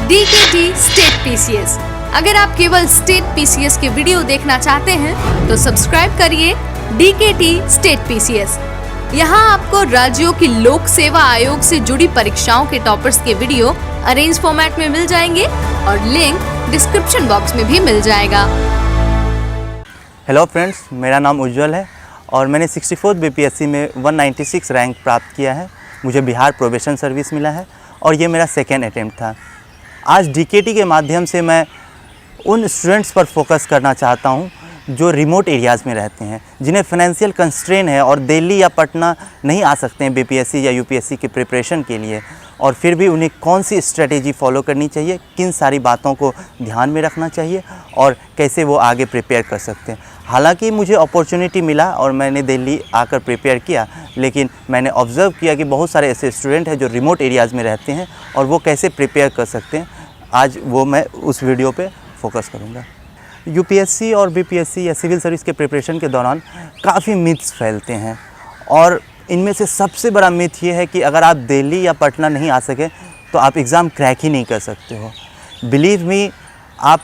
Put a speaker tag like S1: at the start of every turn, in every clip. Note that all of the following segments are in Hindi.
S1: DKT state PCS। अगर आप केवल स्टेट PCS के वीडियो देखना चाहते हैं तो सब्सक्राइब करिए DKT स्टेट PCS। यहाँ आपको राज्यों की लोक सेवा आयोग से जुड़ी परीक्षाओं के टॉपर्स के वीडियो अरेंज फॉर्मेट में मिल जाएंगे और लिंक डिस्क्रिप्शन बॉक्स में भी मिल जाएगा।
S2: हेलो फ्रेंड्स, मेरा नाम उज्जवल है और मैंने 64 BPSC में 196 रैंक प्राप्त किया है। मुझे बिहार प्रोबेशन सर्विस मिला है और ये मेरा सेकेंड अटेम्प्ट था। आज DKT के माध्यम से मैं उन स्टूडेंट्स पर फोकस करना चाहता हूँ जो रिमोट एरियाज़ में रहते हैं, जिन्हें फाइनेंशियल कंस्ट्रेन है और दिल्ली या पटना नहीं आ सकते हैं BPSC या UPSC की प्रिपरेशन के लिए, और फिर भी उन्हें कौन सी स्ट्रेटेजी फॉलो करनी चाहिए, किन सारी बातों को ध्यान में रखना चाहिए और कैसे वो आगे प्रिपेयर कर सकते हैं। हालांकि मुझे अपॉर्चुनिटी मिला और मैंने दिल्ली आकर प्रिपेयर किया, लेकिन मैंने ऑब्ज़र्व किया कि बहुत सारे ऐसे स्टूडेंट हैं जो रिमोट एरियाज़ में रहते हैं और वो कैसे प्रिपेयर कर सकते हैं। आज वो मैं उस वीडियो पे फोकस करूँगा। UPSC और BPSC या सिविल सर्विस के प्रिपरेशन के दौरान काफ़ी मिथ्स फैलते हैं और इनमें से सबसे बड़ा मिथ ये है कि अगर आप दिल्ली या पटना नहीं आ सके तो आप एग्ज़ाम क्रैक ही नहीं कर सकते हो। बिलीव मी, आप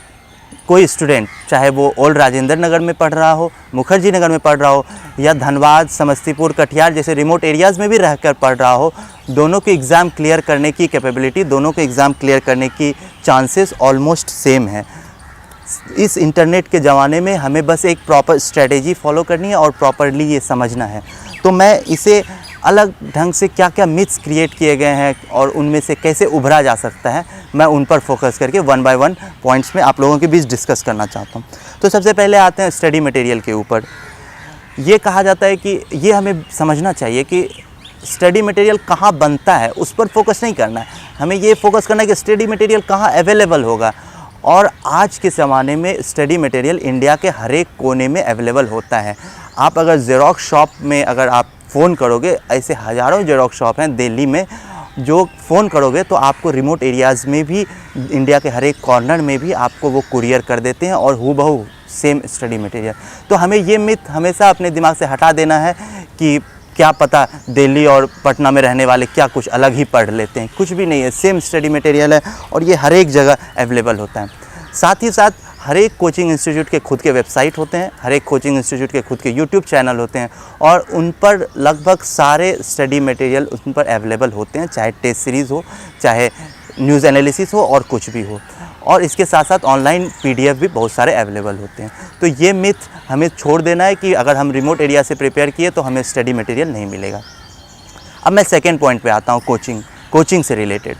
S2: कोई स्टूडेंट चाहे वो ओल्ड राजेंद्र नगर में पढ़ रहा हो, मुखर्जी नगर में पढ़ रहा हो या धनबाद, समस्तीपुर, कटिहार जैसे रिमोट एरियाज़ में भी रहकर पढ़ रहा हो, दोनों के एग्ज़ाम क्लियर करने की कैपेबिलिटी, दोनों के एग्ज़ाम क्लियर करने की चांसेस ऑलमोस्ट सेम है। इस इंटरनेट के ज़माने में हमें बस एक प्रॉपर स्ट्रेटेजी फॉलो करनी है और प्रॉपरली ये समझना है। तो मैं इसे अलग ढंग से क्या क्या मिथ्स क्रिएट किए गए हैं और उनमें से कैसे उभरा जा सकता है, मैं उन पर फोकस करके 1 बाय 1 पॉइंट्स में आप लोगों के बीच डिस्कस करना चाहता हूँ। तो सबसे पहले आते हैं स्टडी मटेरियल के ऊपर। ये कहा जाता है कि ये हमें समझना चाहिए कि स्टडी मटेरियल कहाँ बनता है, उस पर फोकस नहीं करना है। हमें ये फोकस करना है कि स्टडी मटेरियल कहाँ अवेलेबल होगा। और आज के ज़माने में स्टडी मटेरियल इंडिया के हर एक कोने में अवेलेबल होता है। आप अगर ज़ेरॉक्स शॉप में अगर आप फ़ोन करोगे, ऐसे हज़ारों ज़ेरॉक्स शॉप हैं दिल्ली में, जो फ़ोन करोगे तो आपको रिमोट एरियाज़ में भी, इंडिया के हर एक कॉर्नर में भी आपको वो कुरियर कर देते हैं और हूबहू सेम स्टडी मटेरियल। तो हमें ये मिथ हमेशा अपने दिमाग से हटा देना है कि क्या पता दिल्ली और पटना में रहने वाले क्या कुछ अलग ही पढ़ लेते हैं। कुछ भी नहीं है, सेम स्टडी मटेरियल है और ये हर एक जगह अवेलेबल होता है। साथ ही साथ हर एक कोचिंग इंस्टीट्यूट के खुद के वेबसाइट होते हैं, हर एक कोचिंग इंस्टीट्यूट के खुद के YouTube चैनल होते हैं और उन पर लगभग सारे स्टडी मटेरियल उन पर अवेलेबल होते हैं, चाहे टेस्ट सीरीज़ हो, चाहे न्यूज़ एनालिसिस हो और कुछ भी हो। और इसके साथ साथ ऑनलाइन PDF भी बहुत सारे अवेलेबल होते हैं। तो ये मिथ हमें छोड़ देना है कि अगर हम रिमोट एरिया से प्रिपेयर किए तो हमें स्टडी मटेरियल नहीं मिलेगा। अब मैं सेकेंड पॉइंट पे आता हूँ, कोचिंग से रिलेटेड।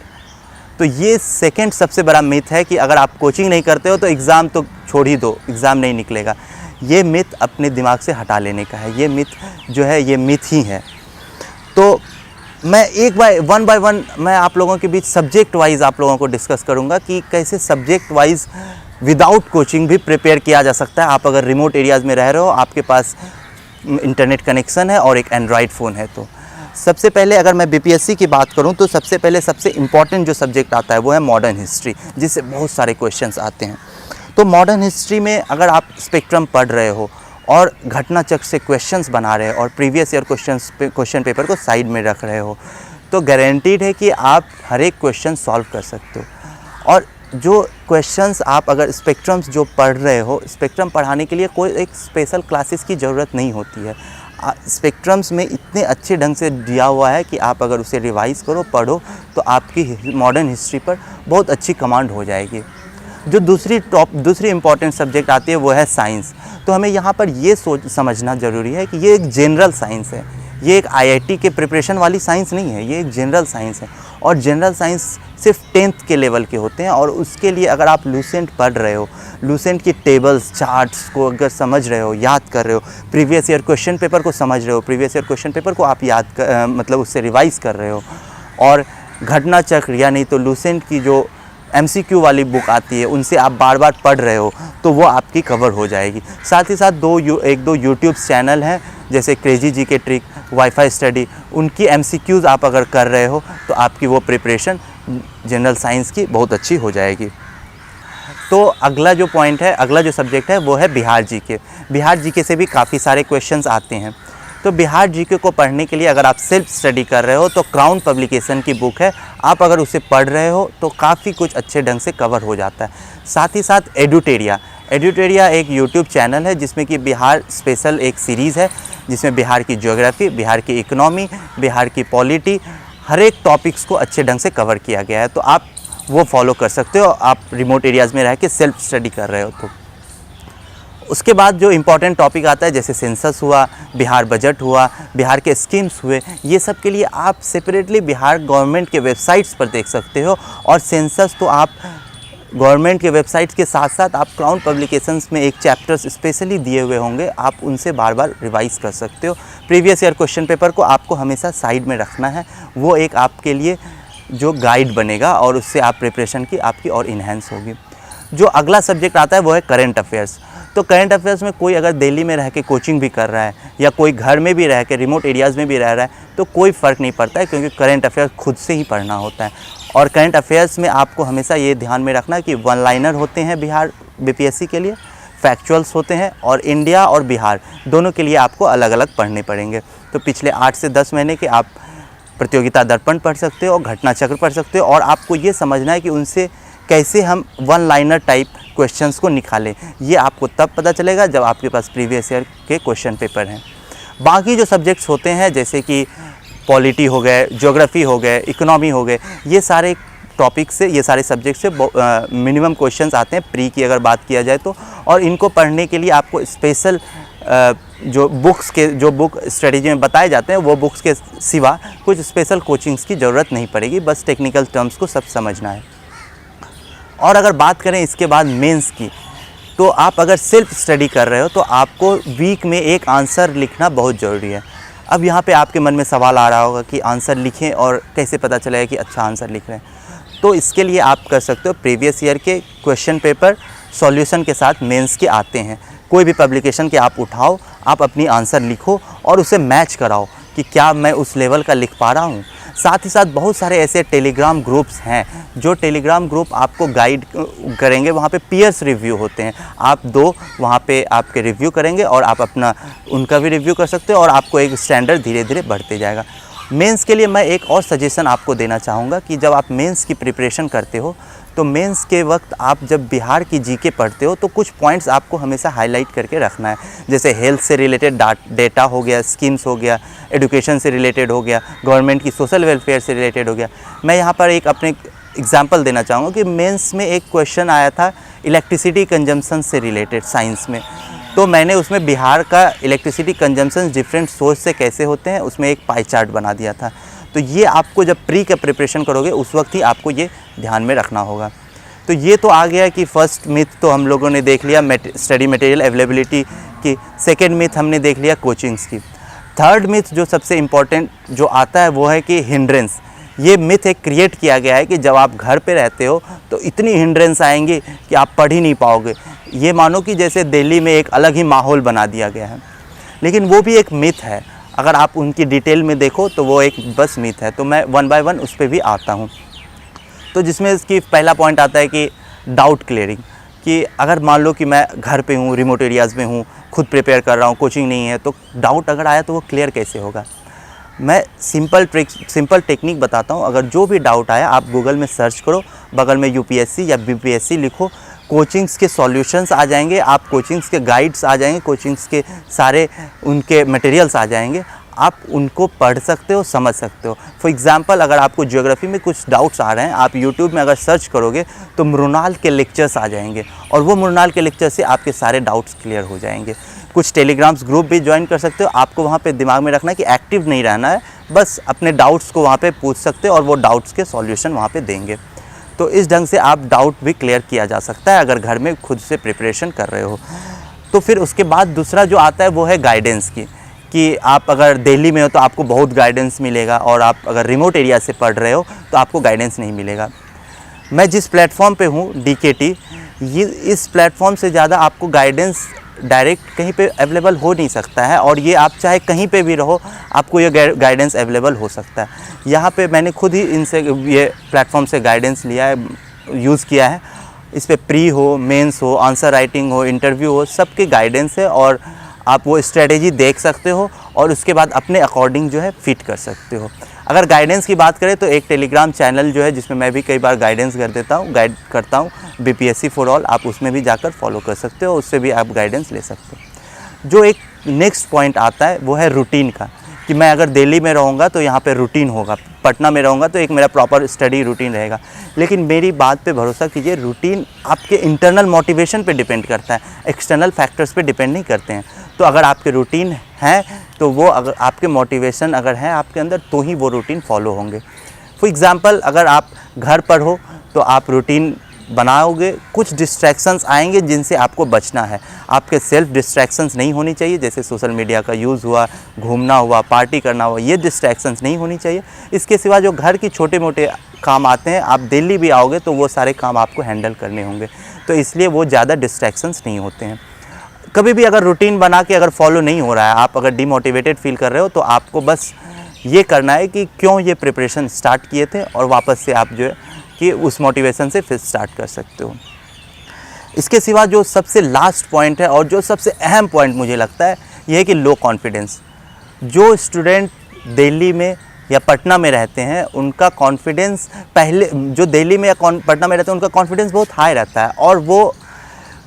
S2: तो ये सेकेंड सबसे बड़ा मिथ है कि अगर आप कोचिंग नहीं करते हो तो एग्ज़ाम तो छोड़ ही दो, एग्ज़ाम नहीं निकलेगा। ये मिथ अपने दिमाग से हटा लेने का है। ये मिथ जो है ये मिथ ही है। तो मैं 1 बाय 1 मैं आप लोगों के बीच सब्जेक्ट वाइज आप लोगों को डिस्कस करूंगा कि कैसे सब्जेक्ट वाइज विदाउट कोचिंग भी प्रिपेयर किया जा सकता है। आप अगर रिमोट एरियाज़ में रह रहे हो, आपके पास इंटरनेट कनेक्शन है और एक एंड्रॉयड फ़ोन है। तो सबसे पहले अगर मैं BPSC की बात करूं तो सबसे पहले सबसे इम्पॉर्टेंट जो सब्जेक्ट आता है वो है मॉडर्न हिस्ट्री, जिससे बहुत सारे क्वेश्चंस आते हैं। तो मॉडर्न हिस्ट्री में अगर आप स्पेक्ट्रम पढ़ रहे हो और घटना चक्र से क्वेश्चंस बना रहे हो और प्रीवियस ईयर क्वेश्चन पेपर को साइड में रख रहे हो, तो गारंटीड है कि आप हर एक क्वेश्चन सॉल्व कर सकते हो। और जो क्वेश्चंस आप अगर स्पेक्ट्रम्स जो पढ़ रहे हो, स्पेक्ट्रम पढ़ाने के लिए कोई एक स्पेशल क्लासेस की ज़रूरत नहीं होती है। स्पेक्ट्रम्स में इतने अच्छे ढंग से दिया हुआ है कि आप अगर उसे रिवाइज़ करो, पढ़ो, तो आपकी मॉडर्न हिस्ट्री पर बहुत अच्छी कमांड हो जाएगी। जो दूसरी इम्पॉर्टेंट सब्जेक्ट आती है वो है साइंस। तो हमें यहाँ पर ये समझना ज़रूरी है कि ये एक जनरल साइंस है, ये एक IIT के प्रिपरेशन वाली साइंस नहीं है, ये एक जनरल साइंस है। और जनरल साइंस सिर्फ 10th के लेवल के होते हैं और उसके लिए अगर आप लूसेंट पढ़ रहे हो, लूसेंट की टेबल्स, चार्ट्स को अगर समझ रहे हो, याद कर रहे हो, प्रीवियस ईयर क्वेश्चन पेपर को समझ रहे हो, प्रीवियस ईयर क्वेश्चन पेपर को आप मतलब उससे रिवाइज़ कर रहे हो, और घटना चक्र यानी तो लूसेंट की जो MCQ वाली बुक आती है उनसे आप बार बार पढ़ रहे हो, तो वो आपकी कवर हो जाएगी। साथ ही साथ एक दो यूट्यूब चैनल हैं जैसे क्रेजी जी के ट्रिक, वाईफाई स्टडी, उनकी MCQs आप अगर कर रहे हो तो आपकी वो प्रिपरेशन जनरल साइंस की बहुत अच्छी हो जाएगी। तो अगला जो पॉइंट है, अगला जो सब्जेक्ट है वो है बिहार जीके। बिहार जीके से भी काफ़ी सारे क्वेश्चंस आते हैं। तो बिहार जीके को पढ़ने के लिए अगर आप सेल्फ स्टडी कर रहे हो तो क्राउन पब्लिकेशन की बुक है, आप अगर उसे पढ़ रहे हो तो काफ़ी कुछ अच्छे ढंग से कवर हो जाता है। साथ ही साथ एडुटेरिया एक यूट्यूब चैनल है जिसमें कि बिहार स्पेशल एक सीरीज़ है, जिसमें बिहार की ज्योग्राफी, बिहार की इकोनॉमी, बिहार की पॉलिटी, हर एक टॉपिक्स को अच्छे ढंग से कवर किया गया है। तो आप वो फॉलो कर सकते हो, आप रिमोट एरियाज़ में रह के सेल्फ स्टडी कर रहे हो तो। उसके बाद जो इम्पोर्टेंट टॉपिक आता है जैसे सेंसस हुआ, बिहार बजट हुआ, बिहार के स्कीम्स हुए, ये सब के लिए आप सेपरेटली बिहार गवर्नमेंट के वेबसाइट्स पर देख सकते हो। और सेंसस तो आप गवर्नमेंट के वेबसाइट्स के साथ साथ आप क्राउन पब्लिकेशंस में एक चैप्टर्स स्पेशली दिए हुए होंगे, आप उनसे बार बार रिवाइज कर सकते हो। प्रीवियस ईयर क्वेश्चन पेपर को आपको हमेशा साइड में रखना है, वो एक आपके लिए जो गाइड बनेगा और उससे आप प्रिपरेशन की आपकी और इन्हेंस होगी। जो अगला सब्जेक्ट आता है वो है करंट अफेयर्स। तो करंट अफेयर्स में कोई अगर दिल्ली में रह के कोचिंग भी कर रहा है या कोई घर में भी रह के रिमोट एरियाज़ में भी रह रहा है तो कोई फ़र्क नहीं पड़ता है, क्योंकि करंट अफेयर्स खुद से ही पढ़ना होता है। और करंट अफेयर्स में आपको हमेशा ये ध्यान में रखना कि वन लाइनर होते हैं बिहार बीपीएससी के लिए, फैक्चुअल्स होते हैं, और इंडिया और बिहार दोनों के लिए आपको अलग अलग पढ़ने पड़ेंगे। तो पिछले 8 से 10 महीने के आप प्रतियोगिता दर्पण पढ़ सकते हो और घटना चक्र पढ़ सकते हो, और आपको ये समझना है कि उनसे कैसे हम वन लाइनर टाइप क्वेश्चंस को निकालें। ये आपको तब पता चलेगा जब आपके पास प्रीवियस ईयर के क्वेश्चन पेपर हैं। बाकी जो सब्जेक्ट्स होते हैं जैसे कि पॉलिटी हो गए, ज्योग्राफी हो गए, इकोनॉमी हो गए, ये सारे टॉपिक से, ये सारे सब्जेक्ट से मिनिमम क्वेश्चंस आते हैं प्री की अगर बात किया जाए तो। और इनको पढ़ने के लिए आपको स्पेशल जो बुक स्ट्रेटजी में बताए जाते हैं वो बुक्स के सिवा कुछ स्पेशल कोचिंग्स की ज़रूरत नहीं पड़ेगी, बस टेक्निकल टर्म्स को सब समझना है। और अगर बात करें इसके बाद मेंस की, तो आप अगर सेल्फ स्टडी कर रहे हो तो आपको वीक में एक आंसर लिखना बहुत ज़रूरी है। अब यहाँ पे आपके मन में सवाल आ रहा होगा कि आंसर लिखें और कैसे पता चलेगा कि अच्छा आंसर लिख रहे हैं। तो इसके लिए आप कर सकते हो, प्रीवियस ईयर के क्वेश्चन पेपर सॉल्यूशन के साथ मेंस के आते हैं, कोई भी पब्लिकेशन के आप उठाओ, आप अपनी आंसर लिखो और उसे मैच कराओ कि क्या मैं उस लेवल का लिख पा रहा हूँ। साथ ही साथ बहुत सारे ऐसे टेलीग्राम ग्रुप्स हैं जो टेलीग्राम ग्रुप आपको गाइड करेंगे, वहाँ पे पीयर्स रिव्यू होते हैं, आप दो वहाँ पे आपके रिव्यू करेंगे और आप अपना उनका भी रिव्यू कर सकते हो और आपको एक स्टैंडर्ड धीरे धीरे बढ़ते जाएगा। मेंस के लिए मैं एक और सजेशन आपको देना चाहूँगा कि जब आप मेंस की प्रिपरेशन करते हो तो मेंस के वक्त आप जब बिहार की जीके पढ़ते हो तो कुछ पॉइंट्स आपको हमेशा हाईलाइट करके रखना है, जैसे हेल्थ से रिलेटेड डेटा हो गया, स्कीम्स हो गया, एजुकेशन से रिलेटेड हो गया, गवर्नमेंट की सोशल वेलफेयर से रिलेटेड हो गया। मैं यहाँ पर एक अपने एग्जांपल देना चाहूँगा कि मेंस में एक क्वेश्चन आया था इलेक्ट्रिसिटी कंजम्पशन से रिलेटेड साइंस में, तो मैंने उसमें बिहार का इलेक्ट्रिसिटी कंजम्पशन डिफरेंट सोर्स से कैसे होते हैं उसमें एक पाई चार्ट बना दिया था। तो ये आपको जब प्री का प्रिपरेशन करोगे उस वक्त ही आपको ये ध्यान में रखना होगा। तो ये तो आ गया कि फर्स्ट मिथ तो हम लोगों ने देख लिया स्टडी मटेरियल अवेलेबिलिटी की, सेकेंड मिथ हमने देख लिया कोचिंग्स की। थर्ड मिथ जो सबसे इम्पॉर्टेंट जो आता है वो है कि हिंड्रेंस। ये मिथ एक क्रिएट किया गया है कि जब आप घर पे रहते हो तो इतनी हिंड्रेंस आएंगे कि आप पढ़ ही नहीं पाओगे। ये मानो कि जैसे दिल्ली में एक अलग ही माहौल बना दिया गया है, लेकिन वो भी एक मिथ है। अगर आप उनकी डिटेल में देखो तो वो एक बस मिथ है। तो मैं वन बाय वन उस पर भी आता हूँ। तो जिसमें इसकी पहला पॉइंट आता है कि डाउट क्लियरिंग, कि अगर मान लो कि मैं घर पे हूँ, रिमोट एरियाज़ में हूँ, खुद प्रिपेयर कर रहा हूँ, कोचिंग नहीं है, तो डाउट अगर आया तो वो क्लियर कैसे होगा। मैं सिंपल टेक्निक बताता हूँ। अगर जो भी डाउट आया आप गूगल में सर्च करो, बगल में यूपीएससी या बीपीएससी लिखो, कोचिंग्स के सॉल्यूशंस आ जाएंगे, आप कोचिंग्स के गाइड्स आ जाएंगे, कोचिंग्स के सारे उनके मटेरियल्स आ जाएंगे, आप उनको पढ़ सकते हो, समझ सकते हो। फॉर एग्जांपल अगर आपको ज्योग्राफी में कुछ डाउट्स आ रहे हैं, आप यूट्यूब में अगर सर्च करोगे तो मृणाल के लेक्चर्स आ जाएंगे और वो मृणाल के लेक्चर से आपके सारे डाउट्स क्लियर हो जाएंगे। कुछ टेलीग्राम्स ग्रुप भी ज्वाइन कर सकते हो। आपको वहाँ पे दिमाग में रखना है कि एक्टिव नहीं रहना है, बस अपने डाउट्स को वहाँ पे पूछ सकते हो और वो डाउट्स के सॉल्यूशन वहाँ पे देंगे। तो इस ढंग से आप डाउट भी क्लियर किया जा सकता है अगर घर में खुद से प्रिपरेशन कर रहे हो। तो फिर उसके बाद दूसरा जो आता है वो है गाइडेंस की, कि आप अगर दिल्ली में हो तो आपको बहुत गाइडेंस मिलेगा और आप अगर रिमोट एरिया से पढ़ रहे हो तो आपको गाइडेंस नहीं मिलेगा। मैं जिस प्लेटफॉर्म पे हूँ DKT, ये इस प्लेटफॉर्म से ज़्यादा आपको गाइडेंस डायरेक्ट कहीं पे अवेलेबल हो नहीं सकता है, और ये आप चाहे कहीं पे भी रहो आपको ये गाइडेंस अवेलेबल हो सकता है। यहाँ पे मैंने खुद ही इनसे ये प्लेटफॉर्म से गाइडेंस लिया है, यूज़ किया है। इस पे प्री हो, मेंस हो, आंसर राइटिंग हो, इंटरव्यू हो, सबके गाइडेंस है और आप वो स्ट्रेटेजी देख सकते हो और उसके बाद अपने अकॉर्डिंग जो है फिट कर सकते हो। अगर गाइडेंस की बात करें तो एक टेलीग्राम चैनल जो है जिसमें मैं भी कई बार गाइड करता हूँ BPSC फॉर ऑल, आप उसमें भी जाकर फॉलो कर सकते हो, उससे भी आप गाइडेंस ले सकते हो। जो एक नेक्स्ट पॉइंट आता है वो है रूटीन का, कि मैं अगर दिल्ली में रहूँगा तो यहाँ पे रूटीन होगा, पटना में रहूँगा तो एक मेरा प्रॉपर स्टडी रूटीन रहेगा। लेकिन मेरी बात पे भरोसा कीजिए, रूटीन आपके इंटरनल मोटिवेशन पे डिपेंड करता है, एक्सटर्नल फैक्टर्स पे डिपेंड नहीं करते हैं। तो अगर आपके रूटीन है तो वो अगर आपके मोटिवेशन अगर है आपके अंदर तो ही वो रूटीन फॉलो होंगे। फॉर एग्ज़ाम्पल अगर आप घर पर हो तो आप रूटीन बनाओगे, कुछ डिस्ट्रैक्शंस आएंगे जिनसे आपको बचना है। आपके सेल्फ डिस्ट्रैक्शंस नहीं होनी चाहिए, जैसे सोशल मीडिया का यूज़ हुआ, घूमना हुआ, पार्टी करना हुआ, ये डिस्ट्रैक्शंस नहीं होनी चाहिए। इसके सिवा जो घर की छोटे मोटे काम आते हैं, आप दिल्ली भी आओगे तो वो सारे काम आपको हैंडल करने होंगे, तो इसलिए वो ज़्यादा डिस्ट्रैक्शंस नहीं होते हैं। कभी भी अगर रूटीन बना के अगर फॉलो नहीं हो रहा है, आप अगर डिमोटिवेटेड फील कर रहे हो, तो आपको बस ये करना है कि क्यों ये प्रिपरेशन स्टार्ट किए थे और वापस से आप जो है कि उस मोटिवेशन से फिर स्टार्ट कर सकते हो। इसके सिवा जो सबसे लास्ट पॉइंट है और जो सबसे अहम पॉइंट मुझे लगता है ये है कि लो कॉन्फिडेंस। जो स्टूडेंट दिल्ली में या पटना में रहते हैं उनका कॉन्फिडेंस पहले, जो दिल्ली में या पटना में रहते हैं उनका कॉन्फिडेंस बहुत हाई रहता है, और वो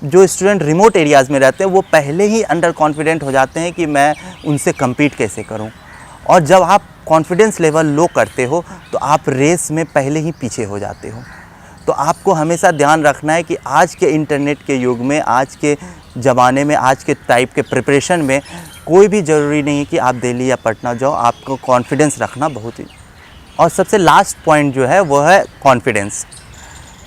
S2: जो स्टूडेंट रिमोट एरियाज़ में रहते हैं वो पहले ही अंडर कॉन्फिडेंट हो जाते हैं कि मैं उनसे कम्पीट कैसे करूं। और जब आप कॉन्फिडेंस लेवल लो करते हो तो आप रेस में पहले ही पीछे हो जाते हो। तो आपको हमेशा ध्यान रखना है कि आज के इंटरनेट के युग में, आज के ज़माने में, आज के टाइप के प्रिपरेशन में कोई भी ज़रूरी नहीं है कि आप दिल्ली या पटना जाओ, आपको कॉन्फिडेंस रखना बहुत ही। और सबसे लास्ट पॉइंट जो है वो है कॉन्फिडेंस।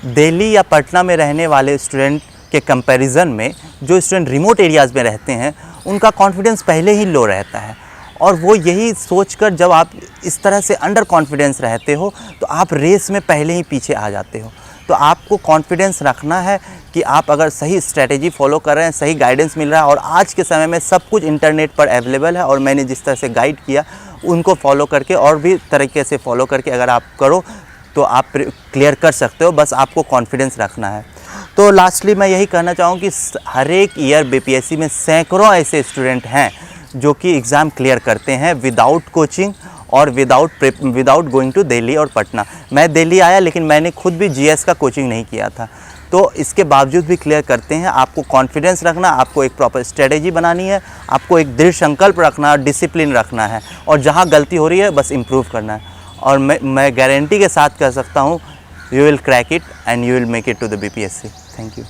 S2: दिल्ली या पटना में रहने वाले स्टूडेंट के कंपैरिजन में जो स्टूडेंट रिमोट एरियाज़ में रहते हैं उनका कॉन्फिडेंस पहले ही लो रहता है, और वो यही सोचकर जब आप इस तरह से अंडर कॉन्फिडेंस रहते हो तो आप रेस में पहले ही पीछे आ जाते हो। तो आपको कॉन्फिडेंस रखना है कि आप अगर सही स्ट्रेटेजी फॉलो कर रहे हैं, सही गाइडेंस मिल रहा है, और आज के समय में सब कुछ इंटरनेट पर अवेलेबल है, और मैंने जिस तरह से गाइड किया उनको फॉलो करके और भी तरीके से फॉलो करके अगर आप करो तो आप क्लियर कर सकते हो। बस आपको कॉन्फिडेंस रखना है। तो लास्टली मैं यही कहना चाहूँ कि हर एक ईयर BPSC में सैकड़ों ऐसे स्टूडेंट हैं जो कि एग्ज़ाम क्लियर करते हैं विदाउट कोचिंग और विदाउट गोइंग टू दिल्ली और पटना। मैं दिल्ली आया लेकिन मैंने खुद भी GS का कोचिंग नहीं किया था, तो इसके बावजूद भी क्लियर करते हैं। आपको कॉन्फिडेंस रखना, आपको एक प्रॉपर स्ट्रेटेजी बनानी है, आपको एक दृढ़ संकल्प रखना है, डिसिप्लिन रखना है, और जहाँ गलती हो रही है बस इम्प्रूव करना है। और मैं गारंटी के साथ कह सकता हूँ, you will crack it and you will make it to the BPSC। Thank you.